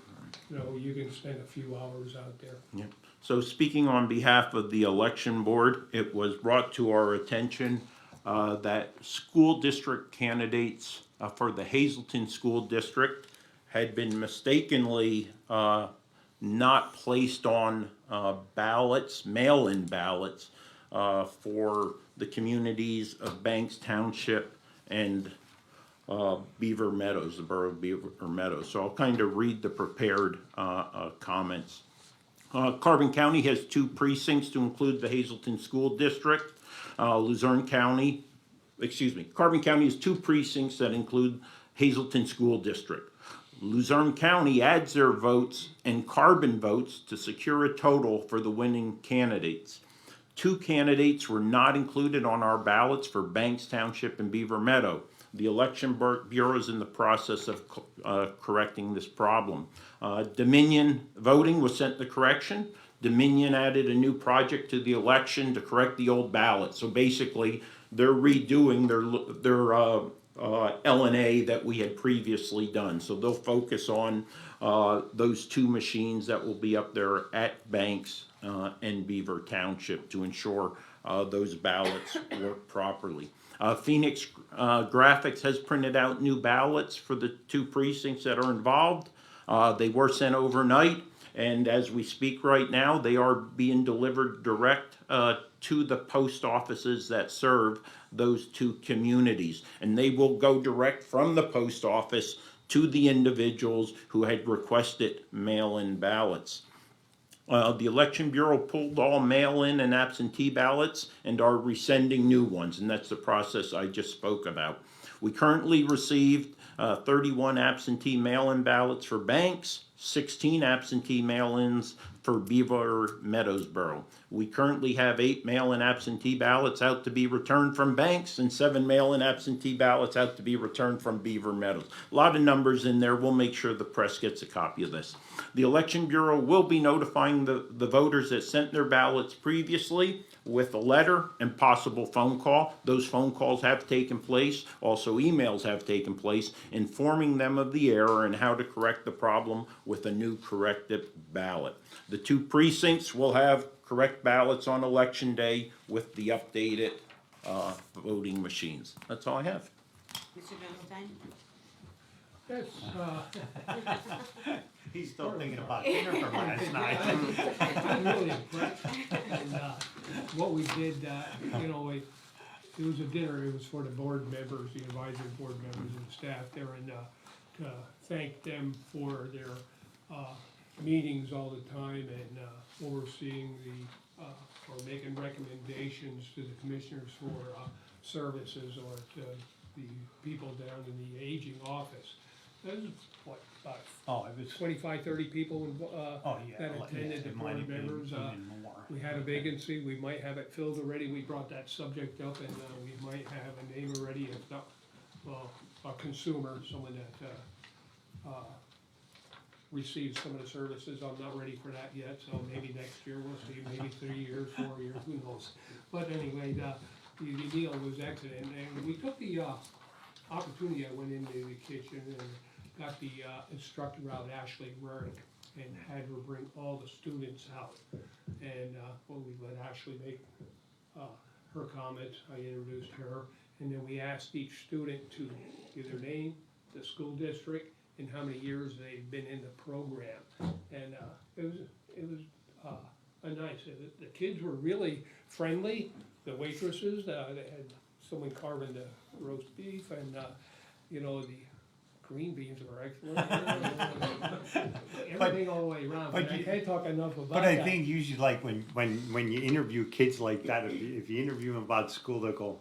C: You can spend a few hours out there.
G: Yep. So speaking on behalf of the election board, it was brought to our attention that school district candidates for the Hazelton School District had been mistakenly not placed on ballots, mail-in ballots, for the communities of Banks Township and Beaver Meadows, the borough of Beaver Meadows. So I'll kind of read the prepared comments. Carbon County has 2 precincts to include the Hazelton School District. Carbon County has 2 precincts that include Hazelton School District. Luzerne County adds their votes and Carbon votes to secure a total for the winning candidates. 2 candidates were not included on our ballots for Banks Township and Beaver Meadow. The Election Bureau is in the process of correcting this problem. Dominion voting was sent to correction. Dominion added a new project to the election to correct the old ballot. So basically, they're redoing their LNA that we had previously done. So they'll focus on those 2 machines that will be up there at Banks and Beaver Township to ensure those ballots work properly. Phoenix Graphics has printed out new ballots for the 2 precincts that are involved. They were sent overnight, and as we speak right now, they are being delivered direct to the post offices that serve those 2 communities. And they will go direct from the post office to the individuals who had requested mail-in ballots. The Election Bureau pulled all mail-in and absentee ballots and are resending new ones, and that's the process I just spoke about. We currently received 31 absentee mail-in ballots for Banks, 16 absentee mail-ins for Beaver Meadows Borough. We currently have 8 mail-in absentee ballots out to be returned from Banks and 7 mail-in absentee ballots out to be returned from Beaver Meadows. A lot of numbers in there. We'll make sure the press gets a copy of this. The Election Bureau will be notifying the voters that sent their ballots previously with a letter and possible phone call. Those phone calls have taken place. Also, emails have taken place informing them of the error and how to correct the problem with a new corrected ballot. The 2 precincts will have correct ballots on election day with the updated voting machines. That's all I have.
E: Mr. Johnstein?
C: Yes,
B: He's still thinking about dinner from last night.
C: I'm really impressed. And what we did, it was a dinner, it was for the board members, the advisory board members and staff there, and to thank them for their meetings all the time and overseeing the making recommendations to the commissioners for, services or to the people down in the aging office. There's, what, about
B: Oh, it was,
C: 25, 30 people,
B: oh, yeah.
C: that attended, the
B: it might
C: board
B: have been
C: members,
B: even more.
C: we had a vacancy, we might have it filled already, we brought that subject up, and, we might have a name already, if not, well, a consumer, someone that, receives some of the services, I'm not ready for that yet, so maybe next year, we'll see, maybe 3 years, 4 years, who knows? But anyway, the deal was excellent, and we took the, opportunity, I went into the kitchen and got the, instructor out, Ashley Rurick, and had her bring all the students out. And, well, we let Ashley make, her comments, I introduced her, and then we asked each student to give their name, the school district, and how many years they've been in the program. And, it was a nice, the kids were really friendly, the waitresses, they had someone carving the roast beef, and, you know, the green beans were excellent. Everything all the way around, but I can't talk enough about that.
B: But I think usually like when you interview kids like that, if you interview them about school, they'll go,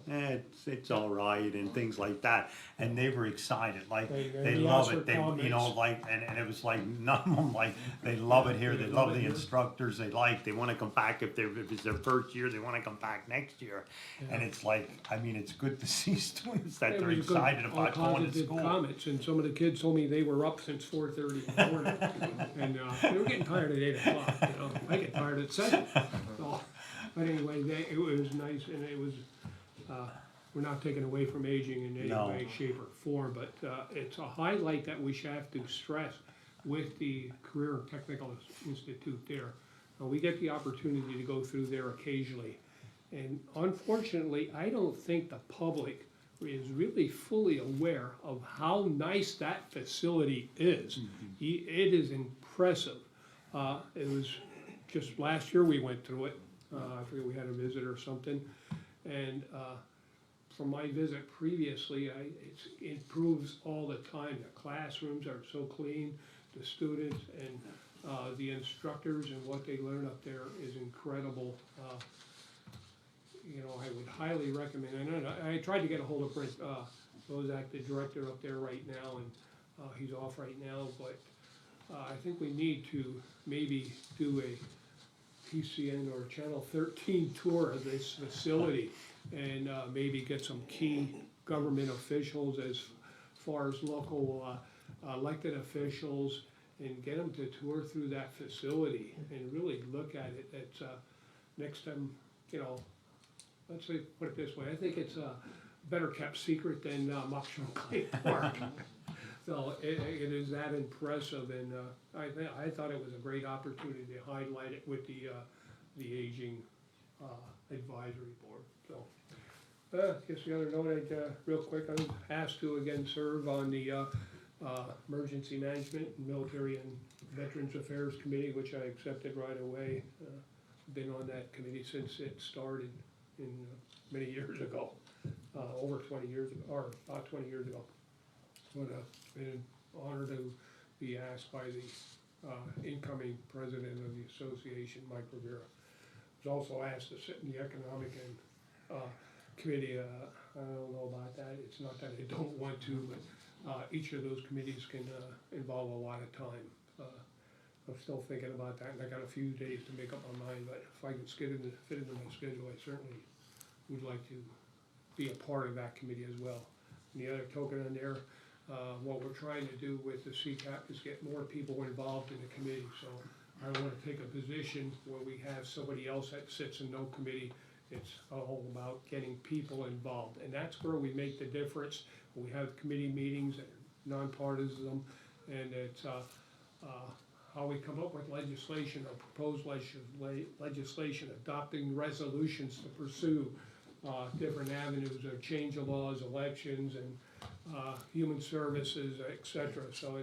B: it's all right and things like that. And they were excited, like they love it. They, you know, like and it was like none of them like they love it here. They love the instructors. They want to come back if it's their first year. They want to come back next year. Yeah. And it's like, I mean, it's good to see students that they're excited about going to school.
C: Comments, and some of the kids told me they were up since 4:30 in the morning, and they were getting tired at 8 o'clock. You know, I get tired at 7. So, but anyway, it was nice, and it was. We're not taking away from aging in any way, shape, or form, but it's a highlight that we should have to stress with the Career and Technical Institute there. We get the opportunity to go through there occasionally, and unfortunately, I don't think the public is really fully aware of how nice that facility is. It is impressive. It was just last year we went through it. I forget, we had a visit or something, and from my visit previously, it improves all the time. The classrooms are so clean, the students and the instructors and what they learn up there is incredible. You know, I would highly recommend, and I tried to get a hold of Brent Bozak, the director up there right now, and he's off right now, but I think we need to maybe do a PCN or Channel 13 tour of this facility, and maybe get some key government officials as far as local elected officials, and get them to tour through that facility and really look at it. It's next time, you know, let's say, put it this way, I think it's a better kept secret than Mocksham Clay Park. So it is that impressive, and I thought it was a great opportunity to highlight it with the aging advisory board. So I guess the other note, real quick, I was asked to again serve on the Emergency Management, Military and Veterans Affairs Committee, which I accepted right away. Been on that committee since it started in many years ago, over 20 years ago, or about 20 years ago. But it's been an honor to be asked by the incoming president of the association, Mike Rivera. I was also asked to sit in the Economic and Committee. I don't know about that. It's not that I don't want to, but each of those committees can involve a lot of time. I'm still thinking about that, and I got a few days to make up my mind, but if I can fit into my schedule, I certainly would like to be a part of that committee as well. And the other token on there, what we're trying to do with the CCAP is get more people involved in the committee. So I want to take a position where we have somebody else that sits in no committee. It's all about getting people involved, and that's where we make the difference. We have committee meetings that are nonpartisan, and it's how we come up with legislation or proposed legislation, adopting resolutions to pursue different avenues of change of laws, elections, and human services, etc. So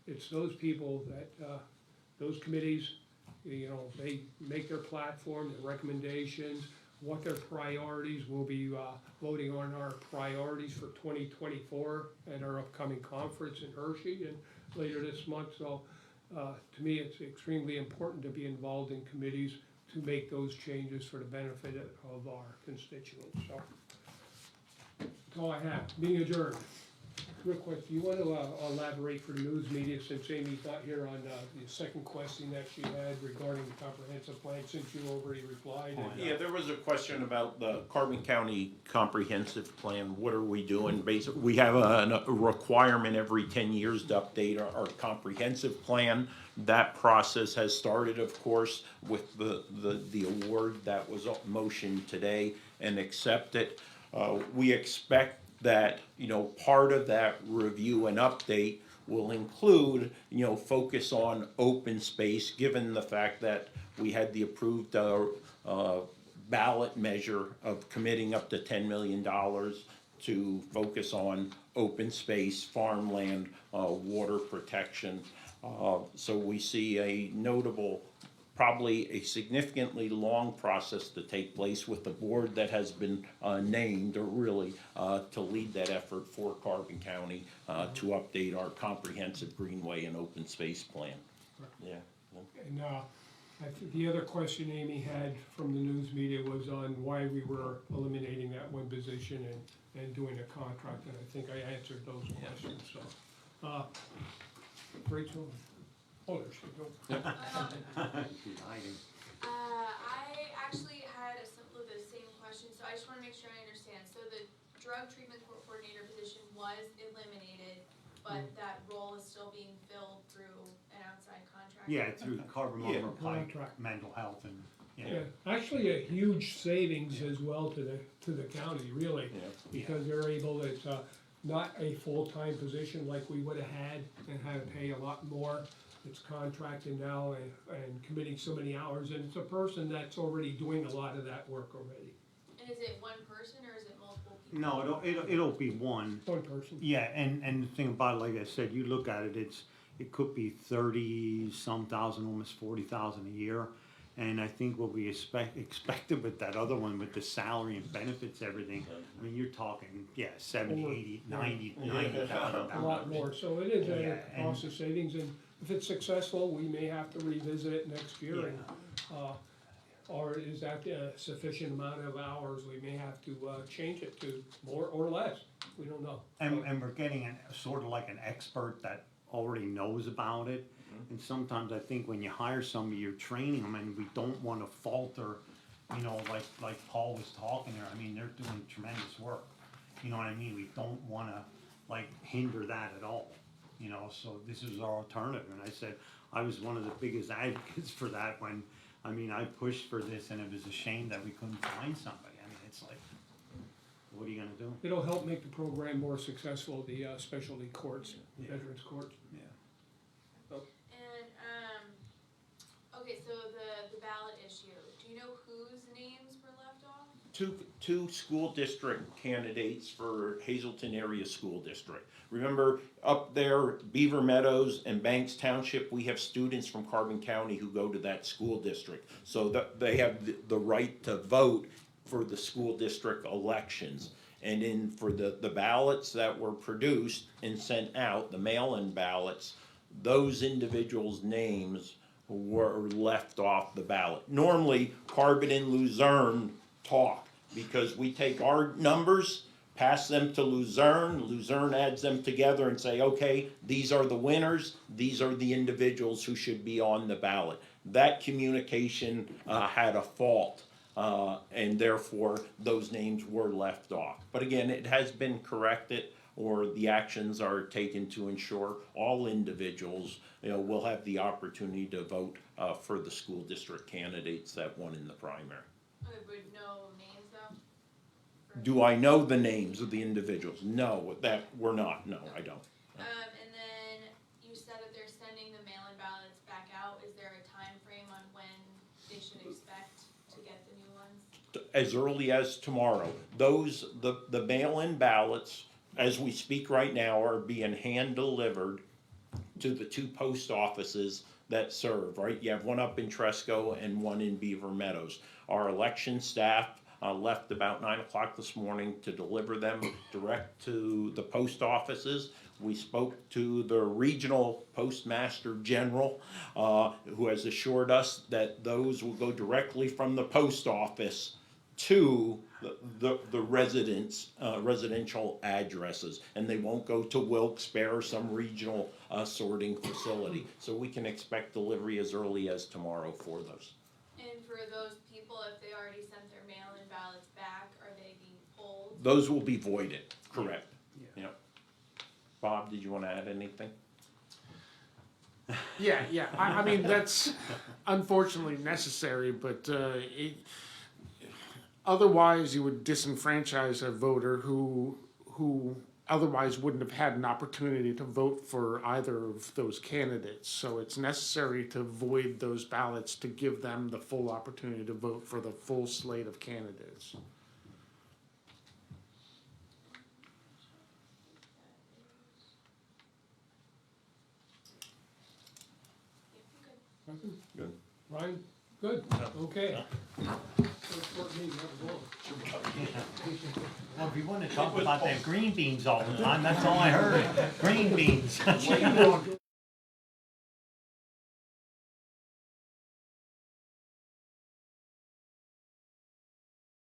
C: it's those people that those committees, you know, they make their platform, their recommendations, what their priorities. We'll be voting on our priorities for 2024 at our upcoming conference in Hershey and later this month. So to me, it's extremely important to be involved in committees. to make those changes for the benefit of our constituents, so. That's all I have, meeting adjourned. Real quick, do you want to elaborate for the news media, since Amy's not here, on the second question that she had regarding the comprehensive plan, since you already replied? and,
G: Yeah, there was a question about the Carbon County Comprehensive Plan. What are we doing? Basically, we have a requirement every 10 years to update our comprehensive plan. That process has started, of course, with the award that was motioned today and accepted. We expect that, part of that review and update will include, focus on open space, given the fact that we had the approved ballot measure of committing up to $10 million to focus on open space, farmland, water protection. So we see a notable, probably a significantly long process to take place with the board that has been named, or really to lead that effort for Carbon County to update our comprehensive greenway and open space plan. Yeah.
C: And I think the other question Amy had from the news media was on why we were eliminating that one position and doing a contract, and I think I answered those questions, so. Rachel? Oh, there she goes.
L: I actually had the same question, so I just wanna make sure I understand. So the drug treatment coordinator position was eliminated, but that role is still being filled through an outside contract?
B: Yeah, through Carbon
G: Yeah.
B: Lumber Pike,
C: Contract.
B: mental health and,
C: Yeah, actually a huge savings as well to the county, really, because they're able, it's not a full-time position like we would've had and had to pay a lot more. It's contracted now and committing so many hours, and it's a person that's already doing a lot of that work already.
L: And is it one person or is it multiple people?
B: no, it'll be one.
C: One person.
B: Yeah, and the thing about it, like I said, you look at it, it could be 30-some thousand, almost 40,000 a year. And I think what we expected with that other one, with the salary and benefits, everything, I mean, you're talking, 70, 80, 90,000.
C: A lot more, so it is
B: Yeah,
C: a cost of savings, and if it's successful, we may have to revisit it next year, and, or is that a sufficient amount of hours, we may have to, change it to more or less, we don't know.
B: And we're getting sort of like an expert that already knows about it. And sometimes I think when you hire somebody, you're training them, and we don't wanna falter, like Paul was talking there, I mean, they're doing tremendous work. You know what I mean? We don't wanna, hinder that at all, so this is our alternative. And I said, I was one of the biggest advocates for that when, I pushed for this, and it was a shame that we couldn't find somebody. I mean, it's like, what are you gonna do?
C: It'll help make the program more successful, the, specialty courts, veterans courts.
B: Yeah.
L: And, okay, so the ballot issue, do you know whose names were left off?
G: Two school district candidates for Hazelton Area School District. Remember, up there, Beaver Meadows and Banks Township, we have students from Carbon County who go to that school district. So that they have the right to vote for the school district elections. And for the ballots that were produced and sent out, the mail-in ballots, those individuals' names were left off the ballot. Normally, Carbon and Luzerne talk, because we take our numbers, pass them to Luzerne, Luzerne adds them together and say, okay, these are the winners, these are the individuals who should be on the ballot. That communication had a fault, and therefore those names were left off. But again, it has been corrected, or the actions are taken to ensure all individuals, will have the opportunity to vote for the school district candidates that won in the primary.
L: Okay, but no names though?
G: Do I know the names of the individuals? No, that we're not. No, I don't.
L: And then you said that they're sending the mail-in ballots back out. Is there a time frame on when they should expect to get the new ones?
G: As early as tomorrow. The mail-in ballots, as we speak right now, are being hand-delivered to the two post offices that serve, right? You have one up in Tresco and one in Beaver Meadows. Our election staff left about 9 o'clock this morning to deliver them direct to the post offices. We spoke to the regional postmaster general, who has assured us that those will go directly from the post office to the residents, residential addresses, and they won't go to Wilkes-Barre or some regional sorting facility. So we can expect delivery as early as tomorrow for those.
L: And for those people, if they already sent their mail-in ballots back, are they being pulled?
G: Those will be voided, correct? Yeah. Bob, did you want to add anything?
F: Yeah, I mean, that's unfortunately necessary, but otherwise you would disenfranchise a voter who otherwise wouldn't have had an opportunity to vote for either of those candidates. So it's necessary to void those ballots to give them the full opportunity to vote for the full slate of candidates.
C: Nothing?
A: Good.
C: Ryan? Good, okay.
B: Well, if you want to talk about them green beans all the time, that's all I heard. Green beans.